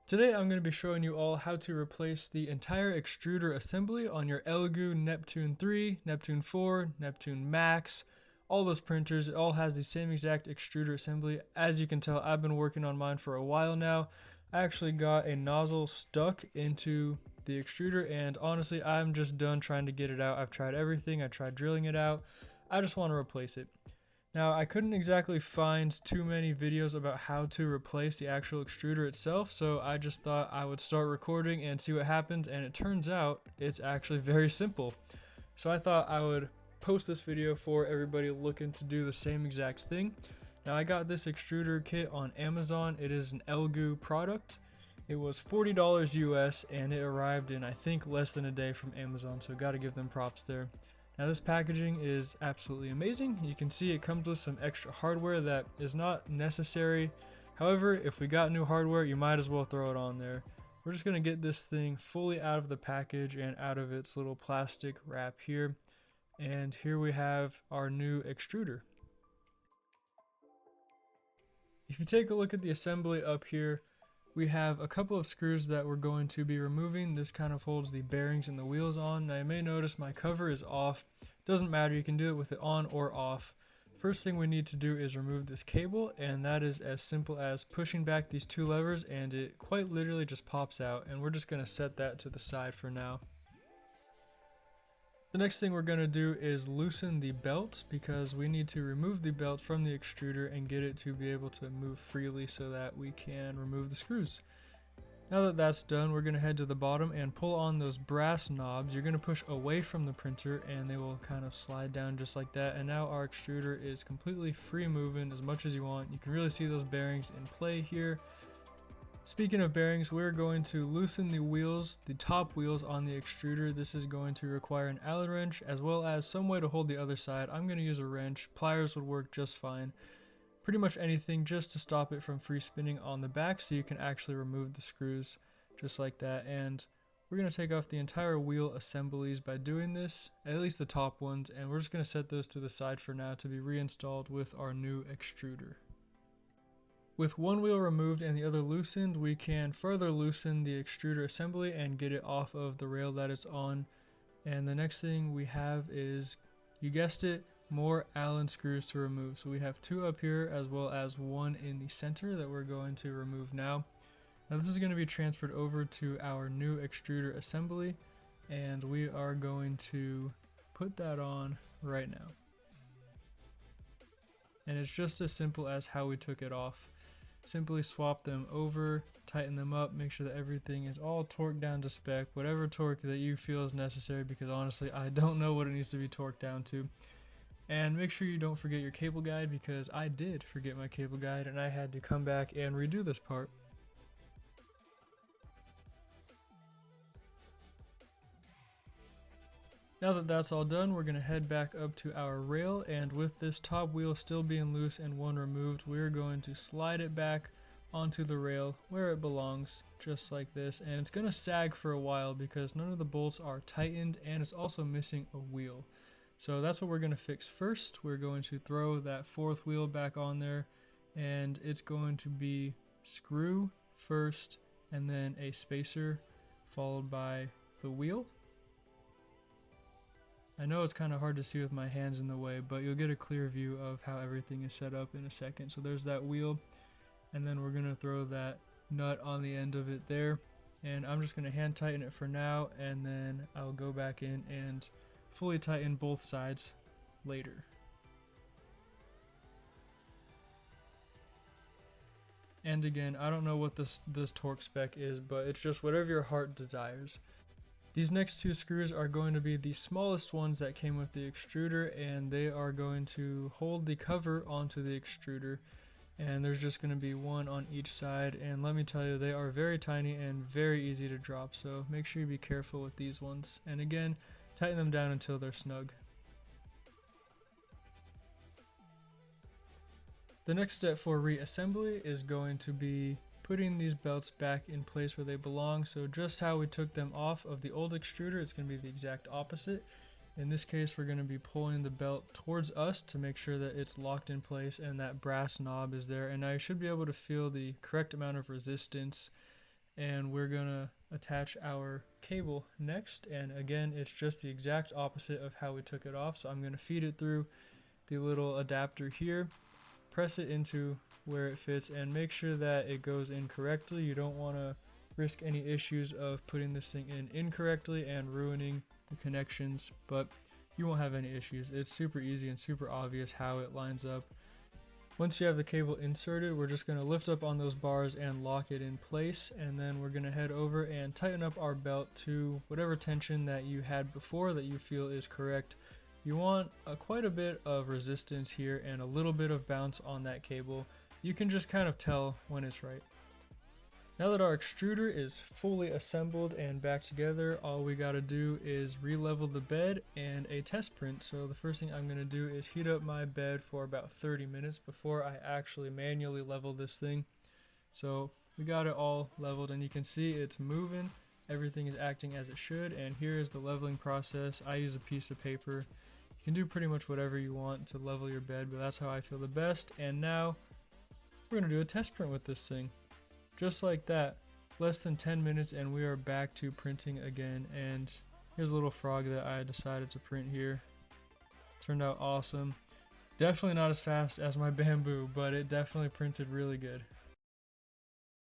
Today I'm going to be showing you all how to replace the entire extruder assembly on your ELEGOO Neptune 3, Neptune 4, Neptune Max, all those printers. It all has the same exact extruder assembly. As you can tell, I've been working on mine for a while now. I actually got a nozzle stuck into the extruder, and honestly I'm just done trying to get it out. I've tried everything. I tried drilling it out. I just want to replace it. Now, I couldn't exactly find too many videos about how to replace the actual extruder itself, so I just thought I would start recording and see what happens, and it turns out it's actually very simple. So I thought I would post this video for everybody looking to do the same exact thing. Now, I got this extruder kit on Amazon. It is an ELEGOO product. It was $40 US, and it arrived in, I think, less than a day from Amazon, so gotta give them props there. Now this packaging is absolutely amazing. You can see it comes with some extra hardware that is not necessary. However, if we got new hardware, you might as well throw it on there. We're just going to get this thing fully out of the package and out of its little plastic wrap here. And here we have our new extruder. If you take a look at the assembly up here, we have a couple of screws that we're going to be removing. This kind of holds the bearings and the wheels on. Now you may notice my cover is off. Doesn't matter, you can do it with it on or off. First thing we need to do is remove this cable, and that is as simple as pushing back these two levers and it quite literally just pops out, and we're just going to set that to the side for now. The next thing we're going to do is loosen the belt, because we need to remove the belt from the extruder and get it to be able to move freely so that we can remove the screws. Now that that's done, we're going to head to the bottom and pull on those brass knobs. You're going to push away from the printer and they will kind of slide down just like that. And now our extruder is completely free moving as much as you want. You can really see those bearings in play here. Speaking of bearings, we're going to loosen the wheels, the top wheels on the extruder. This is going to require an Allen wrench as well as some way to hold the other side. I'm going to use a wrench. Pliers would work just fine. Pretty much anything just to stop it from free spinning on the back so you can actually remove the screws just like that. And we're going to take off the entire wheel assemblies by doing this, at least the top ones, and we're just going to set those to the side for now to be reinstalled with our new extruder. With one wheel removed and the other loosened, we can further loosen the extruder assembly and get it off of the rail that it's on. And the next thing we have is, you guessed it, more Allen screws to remove. So we have two up here as well as one in the center that we're going to remove now. Now this is going to be transferred over to our new extruder assembly, and we are going to put that on right now. And it's just as simple as how we took it off. Simply swap them over, tighten them up, make sure that everything is all torqued down to spec, whatever torque that you feel is necessary, because honestly I don't know what it needs to be torqued down to. And make sure you don't forget your cable guide, because I did forget my cable guide and I had to come back and redo this part. Now that that's all done, we're going to head back up to our rail, and with this top wheel still being loose and one removed, we're going to slide it back onto the rail where it belongs, just like this. And it's going to sag for a while because none of the bolts are tightened, and it's also missing a wheel. So that's what we're going to fix first. We're going to throw that fourth wheel back on there, and it's going to be screw first and then a spacer followed by the wheel. I know it's kind of hard to see with my hands in the way, but you'll get a clear view of how everything is set up in a second. So there's that wheel, and then we're going to throw that nut on the end of it there. And I'm just going to hand tighten it for now, and then I'll go back in and fully tighten both sides later. And again, I don't know what this torque spec is, but it's just whatever your heart desires. These next two screws are going to be the smallest ones that came with the extruder, and they are going to hold the cover onto the extruder, and there's just going to be one on each side. And let me tell you, they are very tiny and very easy to drop, so make sure you be careful with these ones. And again, tighten them down until they're snug. The next step for reassembly is going to be putting these belts back in place where they belong. So just how we took them off of the old extruder, it's going to be the exact opposite. In this case, we're going to be pulling the belt towards us to make sure that it's locked in place and that brass knob is there. And I should be able to feel the correct amount of resistance and we're gonna attach our cable next. And again, it's just the exact opposite of how we took it off. So I'm gonna feed it through the little adapter here, press it into where it fits, and make sure that it goes in correctly. You don't want to risk any issues of putting this thing in incorrectly and ruining the connections, but you won't have any issues. It's super easy and super obvious how it lines up. Once you have the cable inserted, we're just going to lift up on those bars and lock it in place, and then we're going to head over and tighten up our belt to whatever tension that you had before that you feel is correct. You want quite a bit of resistance here and a little bit of bounce on that cable. You can just kind of tell when it's right. Now that our extruder is fully assembled and back together, all we got to do is re-level the bed and a test print. So the first thing I'm going to do is heat up my bed for about 30 minutes before I actually manually level this thing. So we got it all leveled, and you can see it's moving. Everything is acting as it should, and here is the leveling process. I use a piece of paper. You can do pretty much whatever you want to level your bed, but that's how I feel the best. And now we're going to do a test print with this thing. Just like that, less than 10 minutes and we are back to printing again. And here's a little frog that I decided to print here. Turned out awesome. Definitely not as fast as my bamboo, but it definitely printed really good.